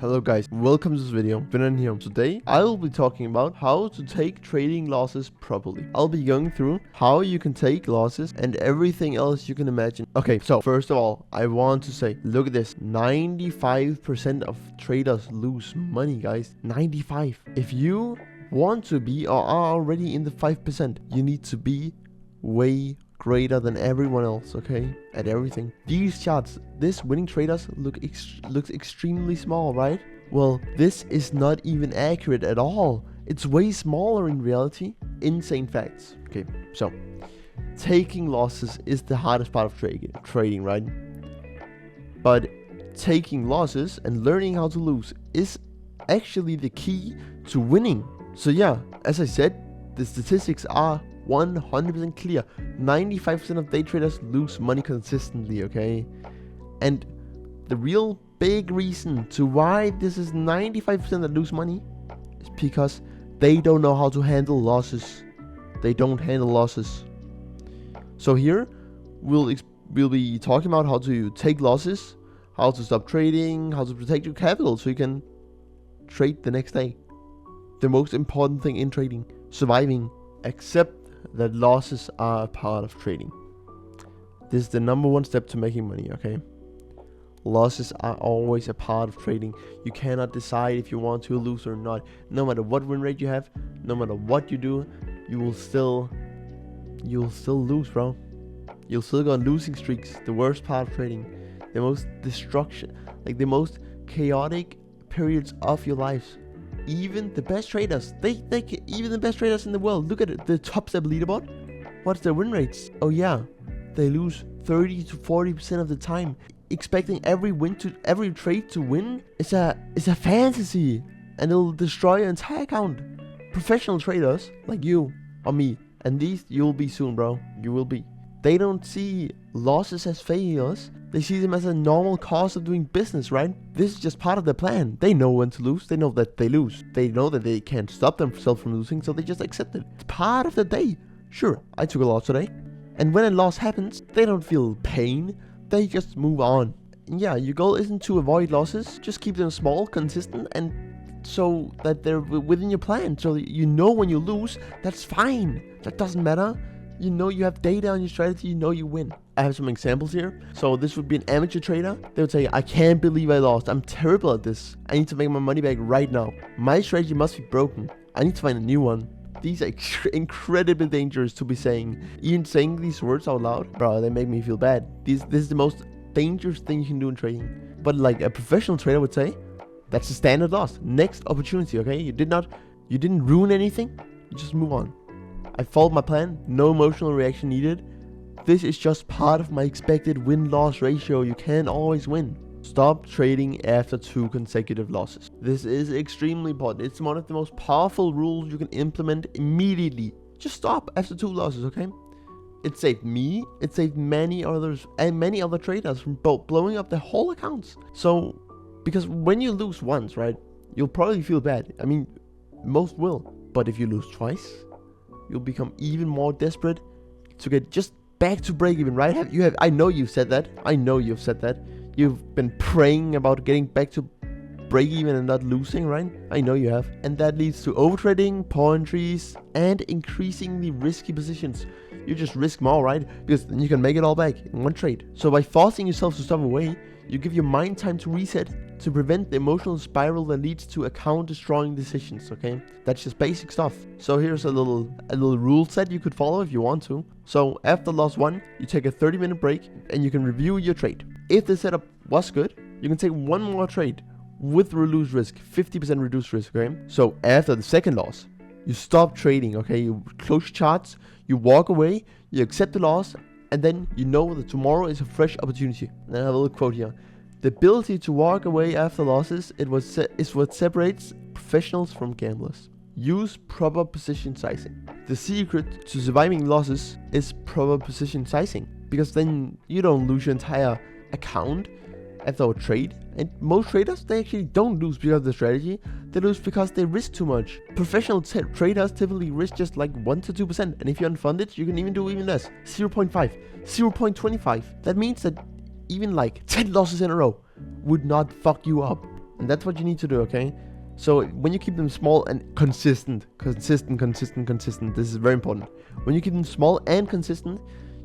Hello guys, welcome to this video. Vinnen here. Today I will be talking about how to take trading losses properly. I'll be going through how you can take losses and everything else you can imagine. Okay, so first of all, I want to say, look at this. 95% of traders lose money, guys. 95. If you want to be or are already in the 5%, you need to be way greater than everyone else, okay, at everything. These charts, this winning traders looks extremely small, right? Well, this is not even accurate at all. It's way smaller in reality. Insane facts. Okay, so taking losses is the hardest part of trading, right? But taking losses and learning how to lose is actually the key to winning. So yeah, as I said, the statistics are 100% clear. 95% of day traders lose money consistently, okay? And the real big reason to why this is 95% that lose money is because they don't know how to handle losses. They don't handle losses. So here we'll be talking about how to take losses, how to stop trading, how to protect your capital so you can trade the next day. The most important thing in trading, surviving. Accept that losses are a part of trading. This is the number one step to making money, okay? Losses are always a part of trading. You cannot decide if you want to lose or not. No matter what win rate you have, no matter what you do, you'll still lose, bro. You'll still go on losing streaks. The worst part of trading. The most destruction, like the most chaotic periods of your lives. Even the best traders, even the best traders in the world, look at it, the top step leaderboard. What's their win rates? Oh yeah, they lose 30 to 40% of the time. Expecting every trade to win is a fantasy, and it'll destroy your entire account. Professional traders like you or me, and these you'll be soon, bro. You will be. They don't see losses as failures. They see them as a normal cost of doing business, right? This is just part of the plan. They know when to lose. They know that they lose. They know that they can't stop themselves from losing, so they just accept it. It's part of the day. Sure, I took a loss today. And when a loss happens, they don't feel pain. They just move on. And yeah, your goal isn't to avoid losses. Just keep them small, consistent, and so that they're within your plan. So you know when you lose, that's fine. That doesn't matter. You know you have data on your strategy, you know you win. I have some examples here. So this would be an amateur trader. They would say, I can't believe I lost. I'm terrible at this. I need to make my money back right now. My strategy must be broken. I need to find a new one. These are incredibly dangerous to be saying. Even saying these words out loud, bro, they make me feel bad. This is the most dangerous thing you can do in trading. But like a professional trader would say, that's a standard loss. Next opportunity, okay? You didn't ruin anything. You just move on. I followed my plan, no emotional reaction needed. This is just part of my expected win-loss ratio. You can't always win. Stop trading after 2 consecutive losses. This is extremely important. It's one of the most powerful rules you can implement immediately. Just stop after 2 losses, okay? It saved me, it saved many others and many other traders from blowing up their whole accounts. So, because when you lose once, right, you'll probably feel bad. I mean, most will. But if you lose twice, you'll become even more desperate to get just back to break even, right? I know you've said that. I know you've said that. You've been praying about getting back to break even and not losing, right? I know you have. And that leads to overtrading, poor entries, and increasingly risky positions. You just risk more, right? Because then you can make it all back in one trade. So by forcing yourself to stop away, you give your mind time to reset, to prevent the emotional spiral that leads to account-destroying decisions, okay? That's just basic stuff. So here's a little rule set you could follow if you want to. So after loss 1, you take a 30-minute break and you can review your trade. If the setup was good, you can take one more trade with reduced risk, 50% reduced risk, okay? So after the second loss, you stop trading, okay? You close your charts, you walk away, you accept the loss, and then you know that tomorrow is a fresh opportunity. And I have a little quote here. The ability to walk away after losses is what separates professionals from gamblers. Use proper position sizing. The secret to surviving losses is proper position sizing, because then you don't lose your entire account after a trade. And most traders, they actually don't lose because of the strategy. They lose because they risk too much. Professional traders typically risk just like 1 to 2%. And if you're unfunded, you can even do even less. 0.5, 0.25. That means that even like 10 losses in a row would not fuck you up. And that's what you need to do, okay? So when you keep them small and consistent, this is very important. When you keep them small and consistent,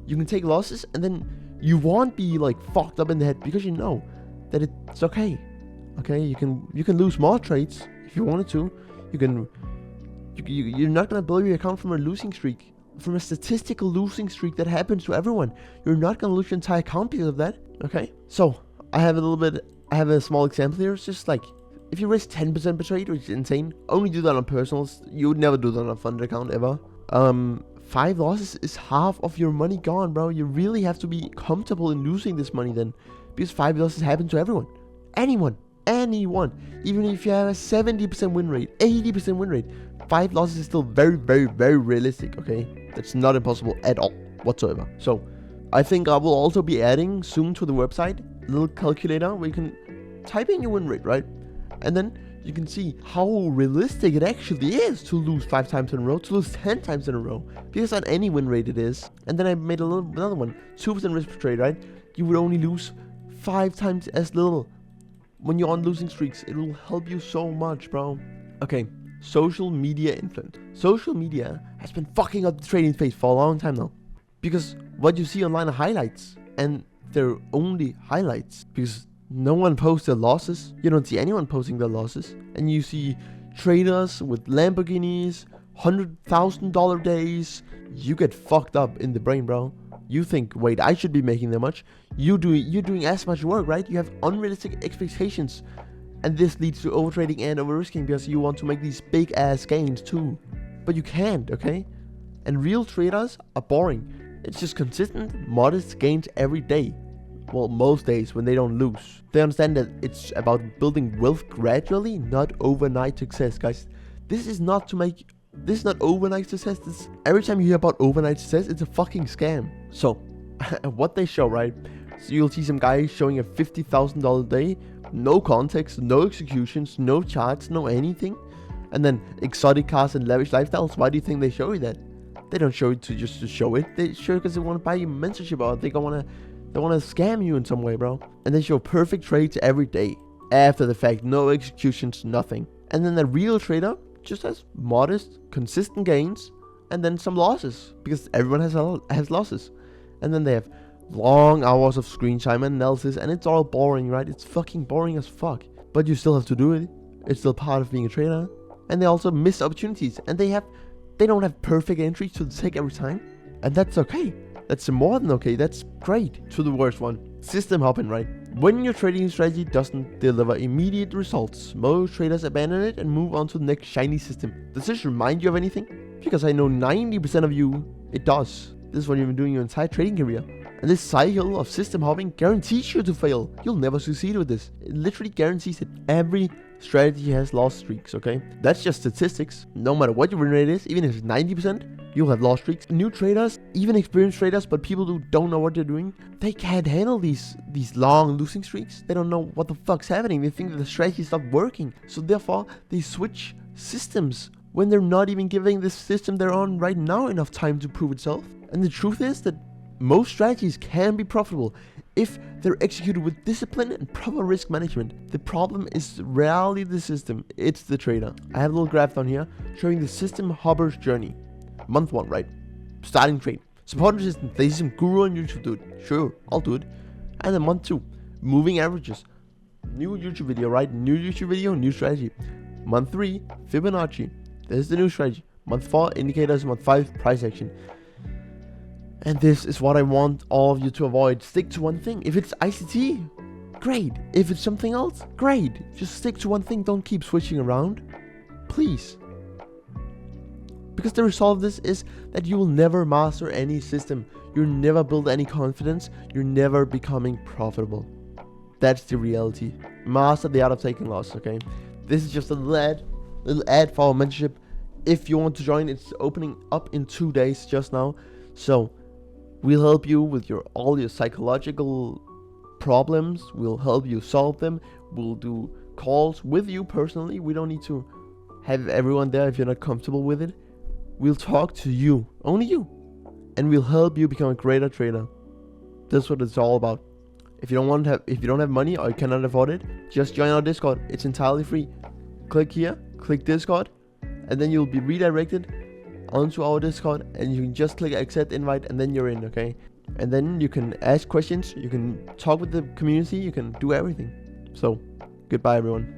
you can take losses, and then you won't be like fucked up in the head, because you know that it's okay. Okay, you can lose more trades if you wanted to. You're not gonna blow your account from a losing streak, from a statistical losing streak that happens to everyone. You're not gonna lose your entire account because of that. Okay, so I have a small example here. It's just like, if you risk 10% per trade, which is insane, only do that on personals. You would never do that on a funded account ever. 5 losses is half of your money gone, bro. You really have to be comfortable in losing this money then, because 5 losses happen to everyone. Anyone. Even if you have a 70% win rate, 80% win rate, 5 losses is still very, very, very realistic, okay? That's not impossible at all, whatsoever. So, I think I will also be adding soon to the website a little calculator where you can type in your win rate, right? And then you can see how realistic it actually is to lose 5 times in a row, to lose 10 times in a row. Because on any win rate it is. And then I made another one, 2% risk per trade, right? You would only lose 5 times as little. When you're on losing streaks, it will help you so much, bro. Okay, social media influence. Social media has been fucking up the trading space for a long time now. Because what you see online are highlights, and they're only highlights. Because no one posts their losses. You don't see anyone posting their losses. And you see traders with Lamborghinis, $100,000 days. You get fucked up in the brain, bro. You think, wait, I should be making that much. You're doing as much work, right? You have unrealistic expectations. And this leads to overtrading and over-risking, because you want to make these big ass gains too. But you can't, okay? And real traders are boring. It's just consistent, modest gains every day. Well, most days when they don't lose. They understand that it's about building wealth gradually, not overnight success, guys. This is not overnight success. Every time you hear about overnight success, it's a fucking scam. So, what they show, right? So you'll see some guy showing a $50,000 day, no context, no executions, no charts, no anything. And then exotic cars and lavish lifestyles. Why do you think they show you that? They don't show it just to show it. They show it because they want to buy you mentorship, or they want to scam you in some way, bro. And they show perfect trades every day. After the fact, no executions, nothing. And then the real trader just has modest, consistent gains, and then some losses, because everyone has losses. And then they have long hours of screen time analysis, and it's all boring, right? It's fucking boring as fuck. But you still have to do it. It's still part of being a trader. And they also miss opportunities, and they don't have perfect entries to take every time. And that's okay. That's more than okay. That's great. To the worst one, system hopping, right? When your trading strategy doesn't deliver immediate results, most traders abandon it and move on to the next shiny system. Does this remind you of anything? Because I know 90% of you, it does. This is what you've been doing your entire trading career. And this cycle of system hopping guarantees you to fail. You'll never succeed with this. It literally guarantees that every strategy has loss streaks, okay? That's just statistics. No matter what your win rate is, even if it's 90%, you'll have loss streaks. New traders, even experienced traders, but people who don't know what they're doing, they can't handle these long losing streaks. They don't know what the fuck's happening. They think that the strategy stopped working. So therefore, they switch systems when they're not even giving the system they're on right now enough time to prove itself. And the truth is that most strategies can be profitable if they're executed with discipline and proper risk management. The problem is rarely the system, it's the trader. I have a little graph down here showing the system hopper's journey. Month 1, right? Starting trade. Support resistance. They see some guru on YouTube do it. Sure, I'll do it. And then month 2, moving averages. New YouTube video, right? New YouTube video, new strategy. Month 3, Fibonacci. There's the new strategy. Month 4, indicators. Month 5, price action. And this is what I want all of you to avoid. Stick to one thing. If it's ICT, great. If it's something else, great. Just stick to one thing. Don't keep switching around. Please. Because the result of this is that you will never master any system. You'll never build any confidence. You're never becoming profitable. That's the reality. Master the art of taking loss, okay? This is just a little ad for our mentorship. If you want to join, it's opening up in 2 days just now. So we'll help you with all your psychological problems. We'll help you solve them. We'll do calls with you personally. We don't need to have everyone there if you're not comfortable with it. We'll talk to you, only you, and we'll help you become a greater trader. That's what it's all about. If you don't have money or you cannot afford it, just join our Discord. It's entirely free. Click here, click Discord, and then you'll be redirected onto our Discord, and you can just click accept invite, and then you're in, okay? And then you can ask questions, you can talk with the community, you can do everything. So, goodbye everyone.